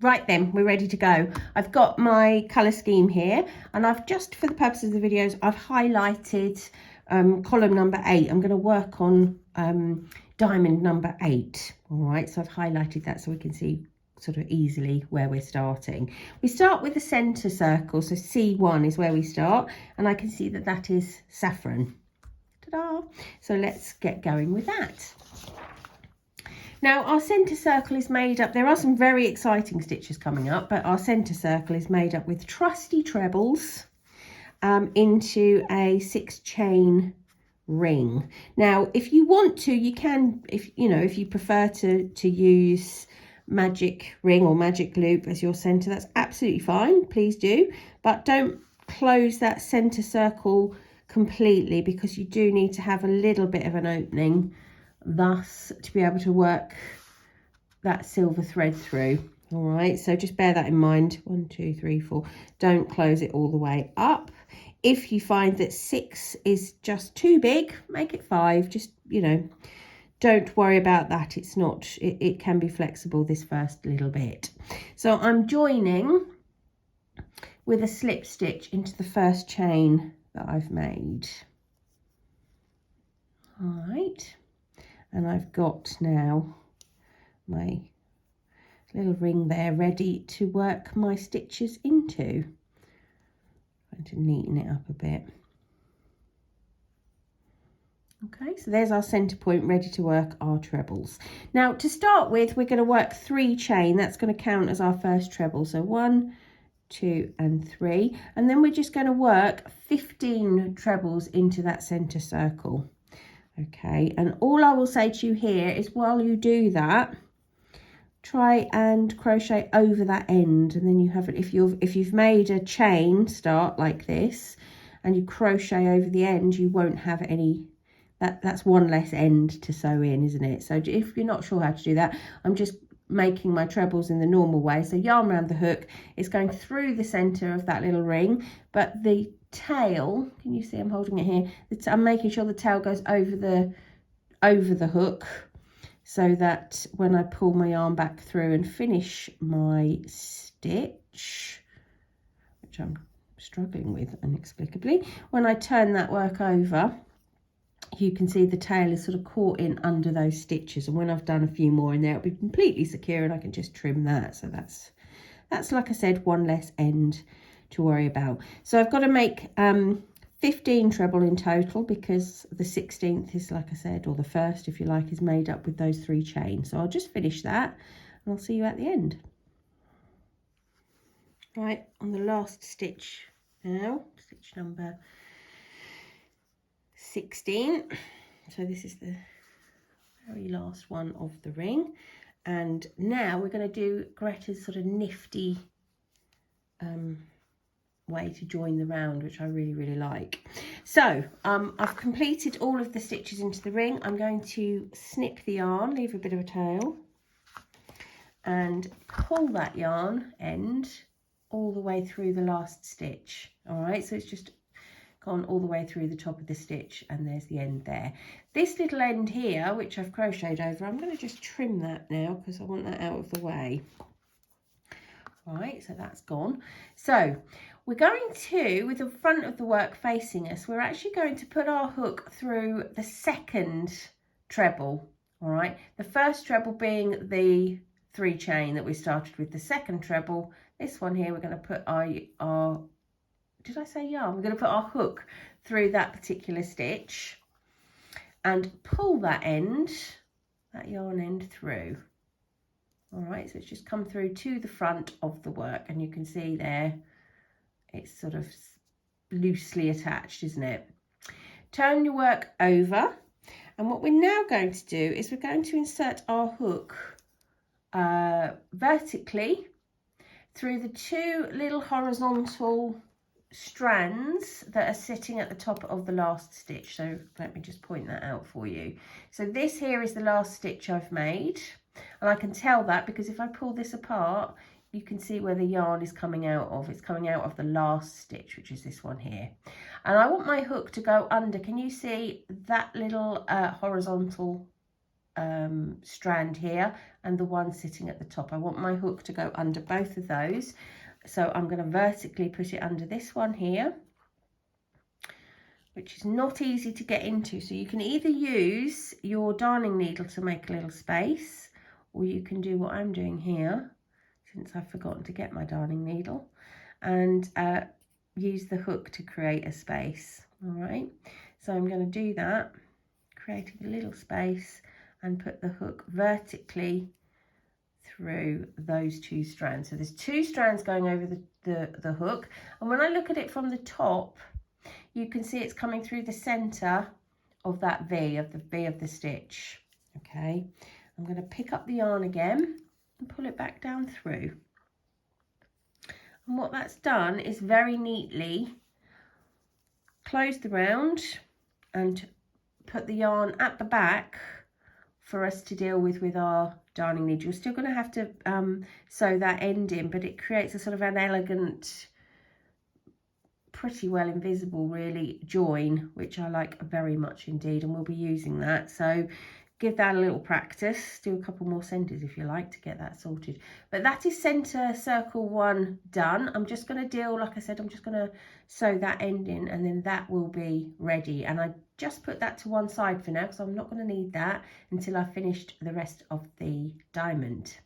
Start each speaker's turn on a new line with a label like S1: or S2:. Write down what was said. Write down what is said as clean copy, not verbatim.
S1: Right then, we're ready to go. I've got my colour scheme here, and I've just, for the purposes of the videos, I've highlighted column number 8. I'm going to work on diamond number 8. All right, so I've highlighted that so we can see sort of easily where we're starting. We start with the centre circle, so C1 is where we start, and I can see that that is saffron. Ta-da! So let's get going with that. Now our centre circle is made up, there are some very exciting stitches coming up, but our centre circle is made up with trusty trebles into a 6-chain ring. Now if you want to, you can, if you prefer to use magic ring or magic loop as your centre, that's absolutely fine, please do, but don't close that centre circle completely, because you do need to have a little bit of an opening, thus to be able to work that silver thread through. All right, so just bear that in mind. 1 2 3 4, don't close it all the way up. If you find that 6 is just too big, make it 5. Just, don't worry about that. It's not, it can be flexible, this first little bit. So I'm joining with a slip stitch into the first chain that I've made. All right, and I've got now my little ring there ready to work my stitches into. I'm going to neaten it up a bit. Okay, so there's our centre point ready to work our trebles. Now to start with, we're going to work 3 chain. That's going to count as our first treble. So 1 2 and 3, and then we're just going to work 15 trebles into that centre circle. Okay, and all I will say to you here is, while you do that, try and crochet over that end, and then you have it. If you've made a chain start like this and you crochet over the end, you won't have any, that's one less end to sew in, isn't it? So if you're not sure how to do that, I'm just making my trebles in the normal way. So yarn around the hook, it's going through the center of that little ring, but the tail, can you see I'm holding it here, I'm making sure the tail goes over the hook, so that when I pull my yarn back through and finish my stitch, which I'm struggling with inexplicably, when I turn that work over, you can see the tail is sort of caught in under those stitches, and when I've done a few more in there, it'll be completely secure and I can just trim that. So that's like I said, one less end to worry about. So I've got to make 15 treble in total, because the 16th is, like I said, or the first if you like, is made up with those 3 chains. So I'll just finish that and I'll see you at the end. Right, on the last stitch now, stitch number 16. So this is the very last one of the ring, and now we're going to do Greta's sort of nifty way to join the round, which I really like. So I've completed all of the stitches into the ring. I'm going to snip the yarn, leave a bit of a tail, and pull that yarn end all the way through the last stitch. All right, so it's just gone all the way through the top of the stitch, and there's the end there. This little end here, which I've crocheted over, I'm going to just trim that now because I want that out of the way. All right, so that's gone. So we're going to, with the front of the work facing us, we're actually going to put our hook through the second treble. All right, the first treble being the 3 chain that we started with. The second treble, this one here, we're going to put our did I say yarn? We're going to put our hook through that particular stitch and pull that end, that yarn end, through. All right, so it's just come through to the front of the work, and you can see there it's sort of loosely attached, isn't it? Turn your work over, and what we're now going to do is we're going to insert our hook vertically through the 2 little horizontal strands that are sitting at the top of the last stitch. So let me just point that out for you. So this here is the last stitch I've made, and I can tell that because if I pull this apart, you can see where the yarn is coming out of. It's coming out of the last stitch, which is this one here, and I want my hook to go under. Can you see that little horizontal strand here and the one sitting at the top. I want my hook to go under both of those. So I'm going to vertically put it under this one here, which is not easy to get into. So you can either use your darning needle to make a little space, or you can do what I'm doing here, since I've forgotten to get my darning needle, and use the hook to create a space. All right, so I'm going to do that, creating a little space, and put the hook vertically through those two strands. So there's two strands going over the hook, and when I look at it from the top, you can see it's coming through the center of that V, of the stitch. Okay, I'm going to pick up the yarn again and pull it back down through. And what that's done is very neatly close the round and put the yarn at the back for us to deal with our darning needle. You're still going to have to sew that end in, but it creates a sort of an elegant, pretty well invisible really, join, which I like very much indeed, and we'll be using that. So give that a little practice, do a couple more centers if you like to get that sorted. But that is center circle 1 done. I'm just going to deal, like I said, I'm just going to sew that end in, and then that will be ready. And I just put that to one side for now because I'm not going to need that until I've finished the rest of the diamond.